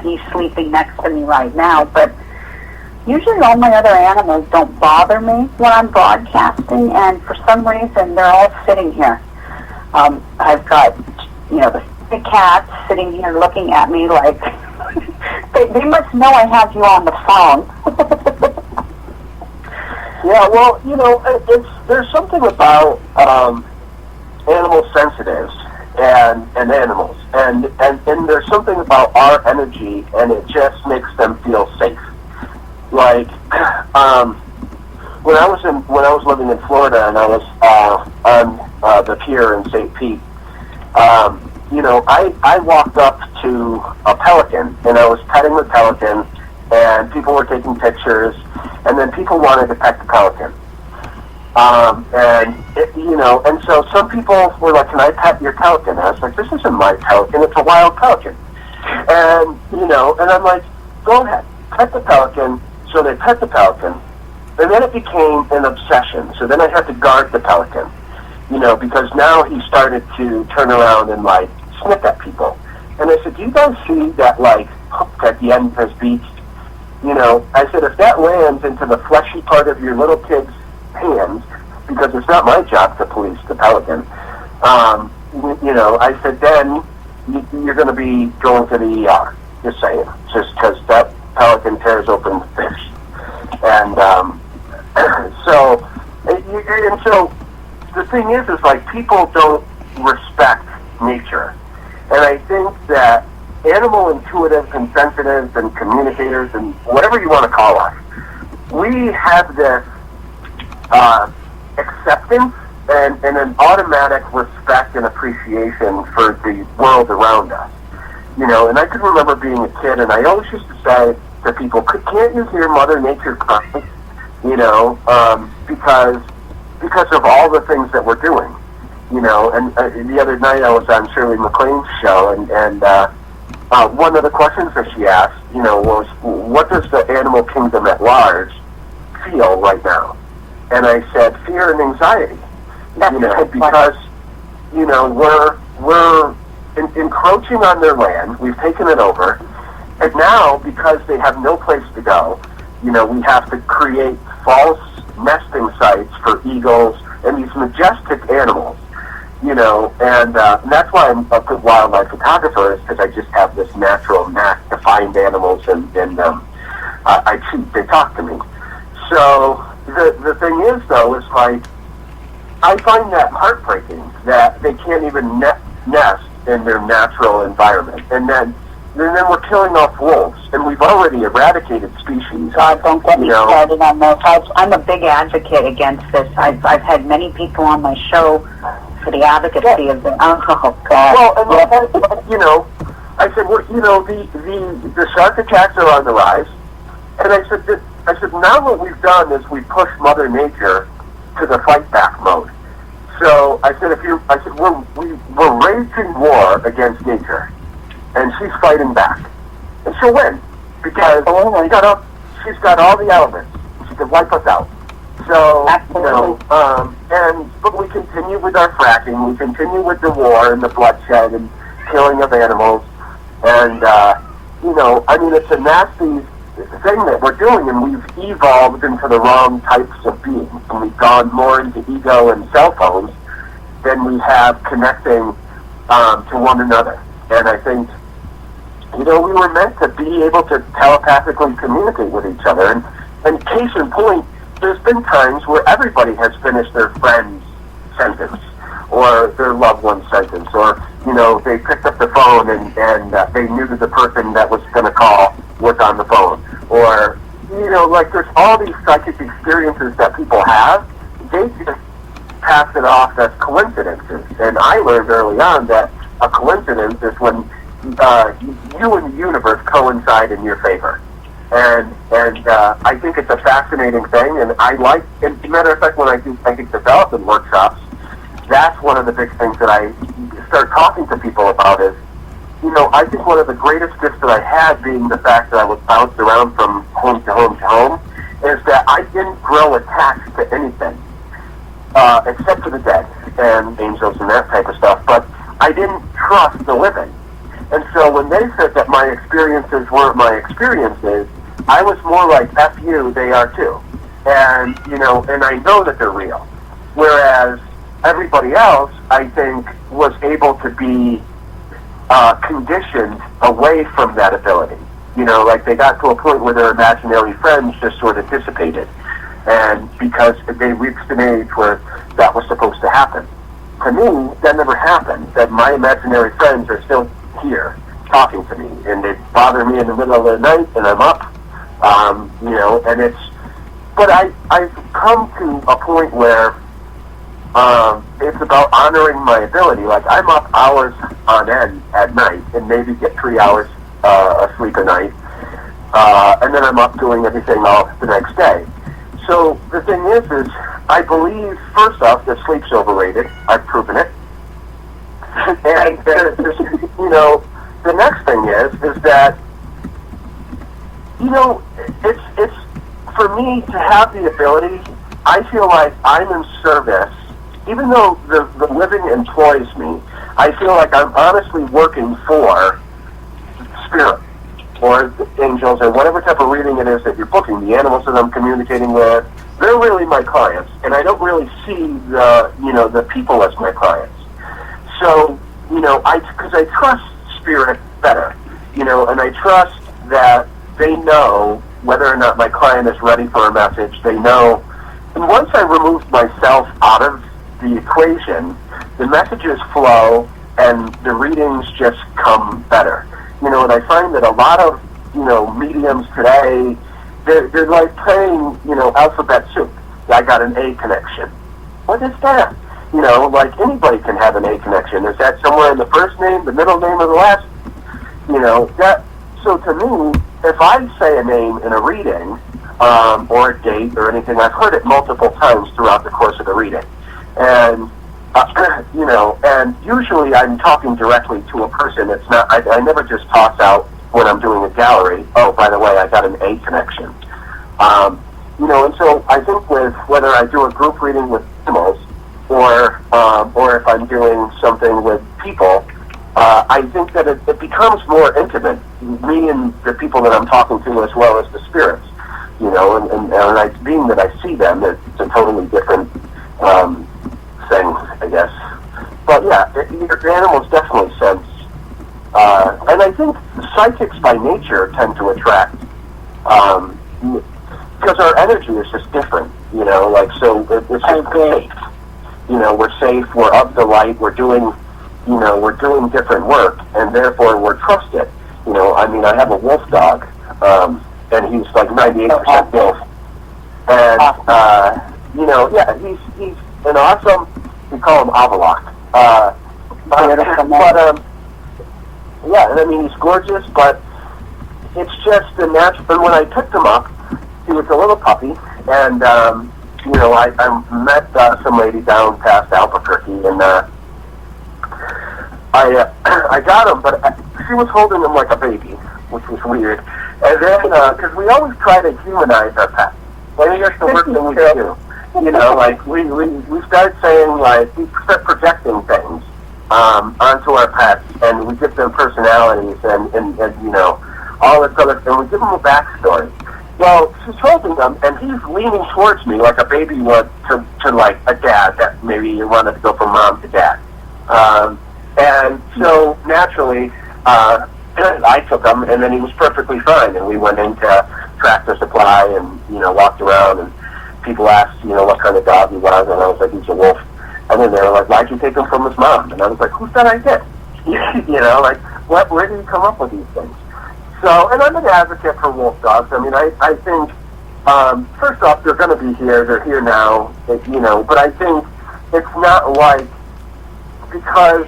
he's sleeping next to me right now, but usually all my other animals don't bother me when I'm broadcasting, and for some reason they're all sitting here. I've got, the big cats sitting here looking at me like, they must know I have you on the phone. Yeah, well, there's something about animal sensitives and animals, and there's something about our energy, and it just makes them feel safe. Like, when I was living in Florida, and I was on the pier in St. Pete, I walked up to a pelican, and I was petting the pelican, and people were taking pictures, and then people wanted to pet the pelican. And so some people were like, "Can I pet your pelican?" I was like, "This isn't my pelican, it's a wild pelican." And, and I'm like, "Go ahead, pet the pelican." So they pet the pelican, and then it became an obsession. So then I had to guard the pelican, because now he started to turn around and, like, sniff at people. And I said, "Do you guys see that, like, hook at the end has beached?" I said, if that lands into the fleshy part of your little kid's hands, because it's not my job to police the pelican, I said, then you're going to be going to the ER, just saying, just because that pelican tears open the fish. And so the thing is like, people don't respect nature. And I think that animal intuitives and sensitives and communicators and whatever you want to call us, we have this acceptance and an automatic respect and appreciation for the world around us. And I can remember being a kid, and I always used to say to people, "Can't you hear Mother Nature crying?" Because of all the things that we're doing. And the other night I was on Shirley MacLaine's show, and one of the questions that she asked, was, what does the animal kingdom at large feel right now? And I said, fear and anxiety. Because, we're encroaching on their land. We've taken it over. And now, because they have no place to go, we have to create false nesting sites for eagles and these majestic animals. And that's why I'm a good wildlife photographer, is because I just have this natural knack to find animals, and I cheat, they talk to me. So the thing is, though, is like, I find that heartbreaking that they can't even nest in their natural environment. And then we're killing off wolves, and we've already eradicated species. God, don't get me started on those. I'm a big advocate against this. I've had many people on my show for the advocacy of the... Oh, God. Well, I said, well, the shark attacks are on the rise, and I said, now what we've done is we pushed Mother Nature to the fight back mode. So I said, we're waging war against nature, and she's fighting back, and she'll win because she's got all the elements. She can wipe us out. So but we continue with our fracking. We continue with the war and the bloodshed and killing of animals, and it's a nasty thing that we're doing, and we've evolved into the wrong types of beings, and we've gone more into ego and cell phones than we have connecting to one another. And I think, we were meant to be able to telepathically communicate with each other. And case in point, there's been times where everybody has finished their friend's sentence or their loved one's sentence, or, they picked up the phone and they knew that the person that was going to call was on the phone. Or, there's all these psychic experiences that people have. They just pass it off as coincidences. And I learned early on that a coincidence is when you and the universe coincide in your favor. And I think it's a fascinating thing, and as a matter of fact, when I do psychic development workshops, that's one of the big things that I start talking to people about is, I think one of the greatest gifts that I had, being the fact that I was bounced around from home to home to home, is that I didn't grow attached to anything, except for the dead and angels and that type of stuff, but I didn't trust the living. And so when they said that my experiences weren't my experiences, I was more like, F you, they are too. And, and I know that they're real. Whereas everybody else, I think, was able to be conditioned away from that ability. Like they got to a point where their imaginary friends just sort of dissipated. And because they reached an age where that was supposed to happen. To me, that never happened. That my imaginary friends are still here talking to me, and they bother me in the middle of the night, and I'm up, and it's, but I've come to a point where it's about honoring my ability. Like, I'm up hours on end at night, and maybe get 3 hours of sleep a night, and then I'm up doing everything all the next day. So the thing is I believe, first off, that sleep's overrated. I've proven it. And the next thing is that, it's for me to have the ability, I feel like I'm in service, even though the living employs me, I feel like I'm honestly working for spirit, or the angels, or whatever type of reading it is that you're booking, the animals that I'm communicating with, they're really my clients, and I don't really see the people as my clients. So, because I trust spirit better, and I trust that they know whether or not my client is ready for a message. They know, and once I remove myself out of the equation, the messages flow, and the readings just come better. And I find that a lot of, mediums today, they're like playing, alphabet soup. I got an A connection. What is that? Like anybody can have an A connection. Is that somewhere in the first name, the middle name, or the last? That. So to me, if I say a name in a reading, or a date or anything, I've heard it multiple times throughout the course of the reading. And, and usually I'm talking directly to a person. It's not, I never just toss out when I'm doing a gallery, oh, by the way, I got an A connection. And so I think with whether I do a group reading with animals or if I'm doing something with people, I think that it becomes more intimate, me and the people that I'm talking to as well as the spirits, and being that I see them, it's a totally different thing, I guess. But yeah, the animals definitely sense. And I think psychics by nature tend to attract, because our energy is just different, so it's just safe. We're safe, we're of the light, we're doing different work, and therefore we're trusted. I have a wolf dog, and he's like 98% wolf. And, he's an awesome, we call him Avalok. He's gorgeous, but it's just the natural. And when I picked him up, he was a little puppy, and I met some lady down past Albuquerque, and I got him, but she was holding him like a baby, which was weird. And then, because we always try to humanize our pets. I think that's the worst thing we can do. We start saying, we start projecting things onto our pets, and we give them personalities, and all this other, and we give them a backstory. Well, she's holding them, and he's leaning towards me like a baby would to like a dad that maybe you wanted to go from mom to dad. And so naturally, I took him, and then he was perfectly fine, and we went into Tractor Supply and walked around, and people asked what kind of dog he was, and I was like, he's a wolf. And then they were like, why'd you take him from his mom? And I was like, who said I did? Where do you come up with these things? So, and I'm an advocate for wolf dogs. I think, first off, they're going to be here. They're here now, but I think it's not like, because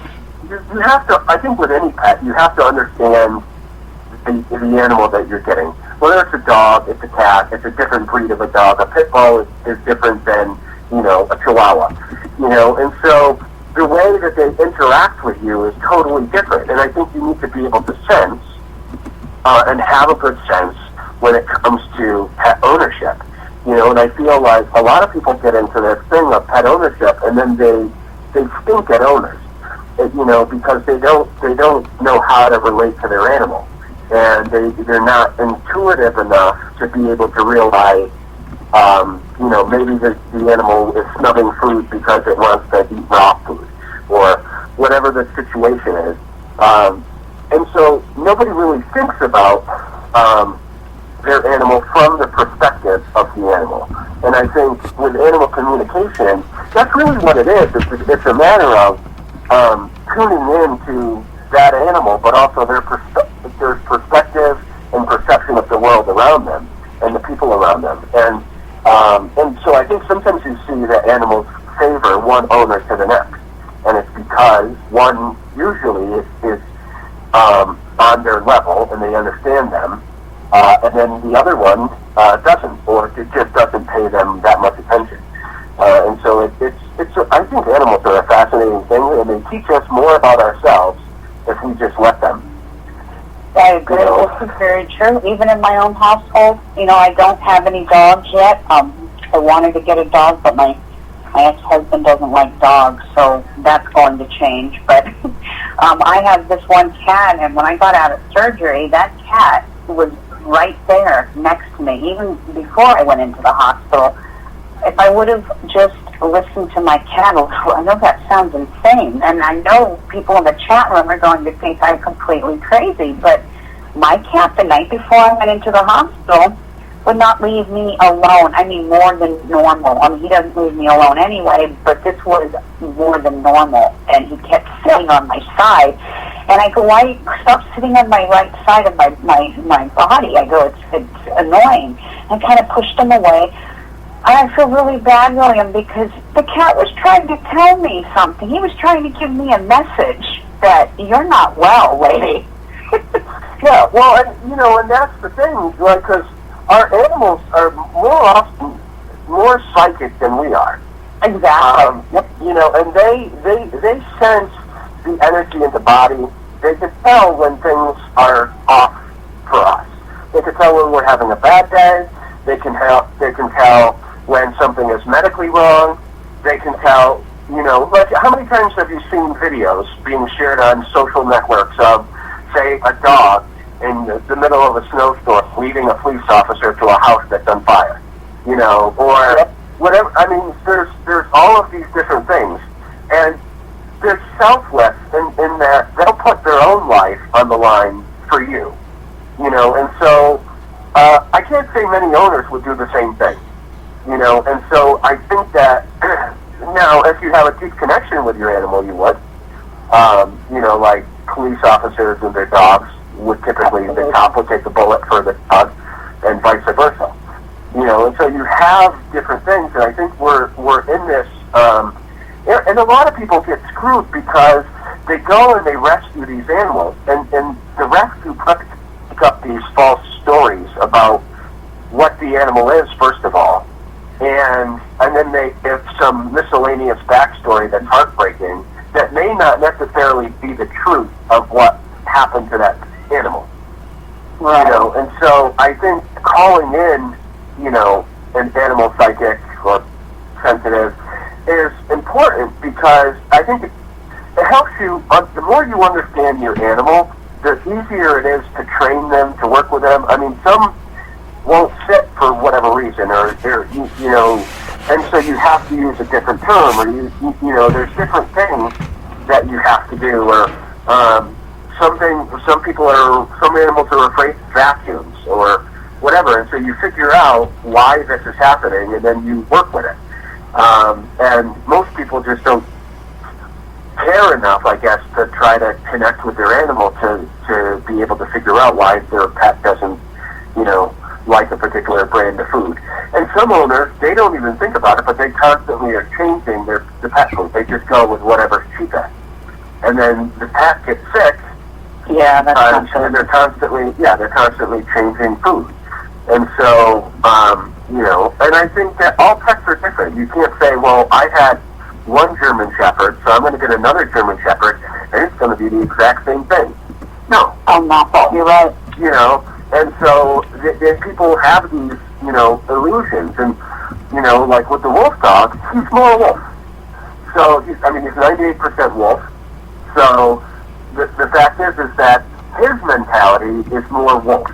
you have to, I think with any pet, you have to understand the animal that you're getting. Whether it's a dog, it's a cat, it's a different breed of a dog. A pit bull is different than, a chihuahua. And so the way that they interact with you is totally different. And I think you need to be able to sense and have a good sense when it comes to pet ownership. And I feel like a lot of people get into this thing of pet ownership, and then they stink at owners. because they don't know how to relate to their animal, and they're not intuitive enough to be able to realize, maybe the animal is snubbing food because it wants to eat raw food, or whatever the situation is. And so nobody really thinks about their animal from the perspective of the animal. And I think with animal communication, that's really what it is. It's a matter of tuning in to that animal, but also their perspective and perception of the world around them and the people around them. And so I think sometimes you see that animals favor one owner to the next, and it's because one usually is on their level and they understand them, and then the other one doesn't, or it just doesn't pay them that much attention. And so I think animals are a fascinating thing, and they teach us more about ourselves if we just let them. I agree. This is very true. Even in my own household, I don't have any dogs yet. I wanted to get a dog, but my ex-husband doesn't like dogs, so that's going to change. But I have this one cat, and when I got out of surgery, that cat was right there next to me, even before I went into the hospital. If I would have just listened to my cat, I know that sounds insane, and I know people in the chat room are going to think I'm completely crazy, but my cat, the night before I went into the hospital, would not leave me alone. I mean, more than normal. I mean, he doesn't leave me alone anyway, but this was more than normal, and he kept sitting on my side. And I go, why stop sitting on my right side of my body? I go, it's annoying. And kind of pushed him away. And I feel really bad, William, because the cat was trying to tell me something. He was trying to give me a message that you're not well, lady. Yeah, well, and that's the thing, because our animals are more often more psychic than we are. Exactly. And they sense the energy in the body. They can tell when things are off for us. They can tell when we're having a bad day. They can tell when something is medically wrong. They can tell, like how many times have you seen videos being shared on social networks of, say, a dog in the middle of a snowstorm leading a police officer to a house that's on fire, or whatever. I mean, there's all of these different things, and they're selfless in that they'll put their own life on the line for you, and so I can't say many owners would do the same thing, and so I think that now if you have a deep connection with your animal, you would, like police officers and their dogs would typically, the cop would take the bullet for the dog, and vice versa. And so you have different things, and I think we're in this, and a lot of people get screwed because they go and they rescue these animals, and the rescue pick up these false stories about what the animal is, first of all, and then they give some miscellaneous backstory that's heartbreaking that may not necessarily be the truth of what happened to that animal. Right. And so I think calling in, an animal psychic or sensitive is important, because I think it helps you, the more you understand your animal, the easier it is to train them, to work with them. I mean, some won't sit for whatever reason, or and so you have to use a different term, or there's different things that you have to do, or some animals are afraid of vacuums or whatever, and so you figure out why this is happening, and then you work with it. And most people just don't care enough, I guess, to try to connect with their animal to be able to figure out why their pet doesn't, like a particular brand of food. And some owners, they don't even think about it, but they constantly are changing the pet food. They just go with whatever's cheapest. And then the pet gets sick. Yeah, that's and they're constantly changing food. And so, and I think that all pets are different. You can't say, well, I had one German Shepherd, so I'm going to get another German Shepherd, and it's going to be the exact same thing. No. Oh, no, you're right. And so people have these, illusions. And, like with the wolf dog, he's more wolf. So, he's 98% wolf. So the fact is that his mentality is more wolf.